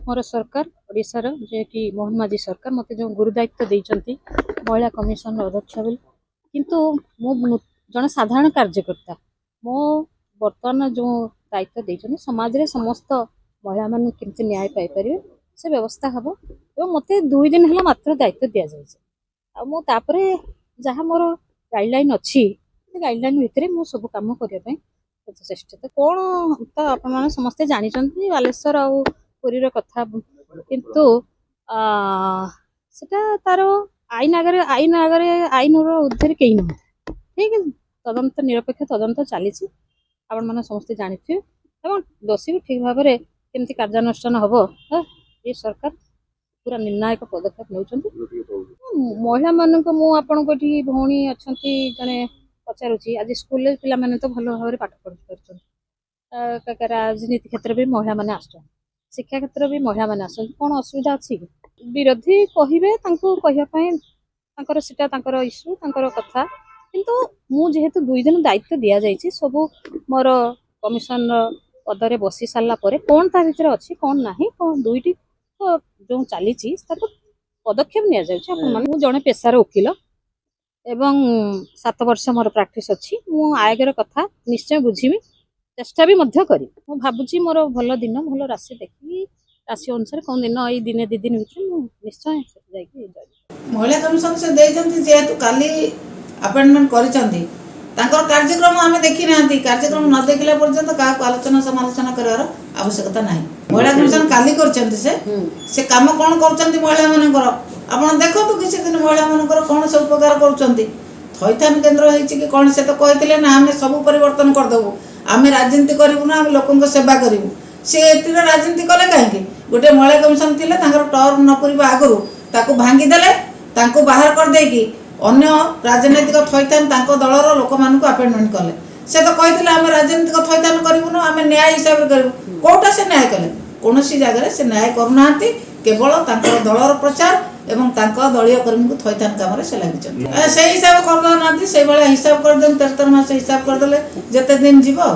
मोर सरकार ओडिशार जे कि मोहन माझी सरकार मते जो गुरु दायित्व देइचंती महिला कमिशन अध्यक्ष बोली किंतु मो जन साधारण कार्यकर्ता मो वर्तमान जो दायित्व देइचंती समाज रे समस्त महिला मान केमते न्याय पाई परिबे से व्यवस्था हबो एवं मते 2 दिन हला मात्र दायित्व दिया जायছে आ मो तापरे जहा मोर गाइडलाइन अछि से गाइडलाइन भितरे मो सब काम करिया पई चेष्टा कोन तो अपन माने समस्त जानि चंती बालेश्वर आ पुरी रो कथा किंतु सेटा तार आईन आगे आईन ऊर्धे कहीं ना ठीक है तदंत निरपेक्ष तदंत चली आपण मैंने समस्ते जानी दोषी भी ठीक भाव में केमती कार्यानुष्ठान हम ये सरकार पूरा निर्णायक पदक्षेप नौ महिला मान मुझे भौणी अच्छा जड़े पचारुची आज स्कूल पिला माने तो भल भाव पाठ पढ़ी पार राजनीति क्षेत्र भी महिला माने आस शिक्षा क्षेत्र भी महिला माने आस कौन असुविधा अच्छी विरोधी कहवाई इश्यू कथा किंतु मुझे 2 दिन दायित्व दि जाइए सब मोर कमिशन पदरे बसी सारा कौन ता भर अच्छी कौन ना कौन दुईटी जो चली पदक्षेप नि जड़े पेशार वकिल एवं 7 वर्ष मोर प्रैक्टिस अच्छी मु आयगर कथा निश्चय बुझीबी चेष्टा भी करी मु भाबुची मोर भल दिन भल राशि देखी राशि अनुसार कौन दिन ये दिने 2 दिन भर निश्चय महिला कमिशन से जेहेतु काली अपॉइंटमेंट करिसंती तांकर कार्यक्रम आमे देखि नांती कार्यक्रम न देखिला पर्यंत का आलोचना समालोचना करार आवश्यकता नाही महिला कमिशन काली करचंती से काम कोन करचंती महिला मानकर आपण देखो किसी दिन महिला मानकर कोन सब उपकार करचंती थैथान केंद्र हेछि कि कोन से तो कहथिले ना हमें सब परिवर्तन कर देबो आमे राजनीति करिवु ना हम लोकन को सेवा करिवु से एतिर राजनीति कले काहे गोटे महिला कमिशन थिले तांकर टर्म न परिबा आगरु ताको भांगी देले ताको बाहर कर देकी अन्य राजनीतिक थैथान तांको दलर लोक मानक अपॉइंटमेंट कले से तो कहथिले आमे राजनीतिक थैथान करिवु ना आमे न्याय हिसाब रे करिवु कोटा से न्याय कले कोनोसी जगह से न्याय करनांती केवल तांकर दलर प्रचार एवं तांको दलीय कर्मी को थैथान काम रे से लागि से हिसाब कर दनांती से बेला हिसाब कर देन 73 मास हिसाब कर देले जते दिन जीवो।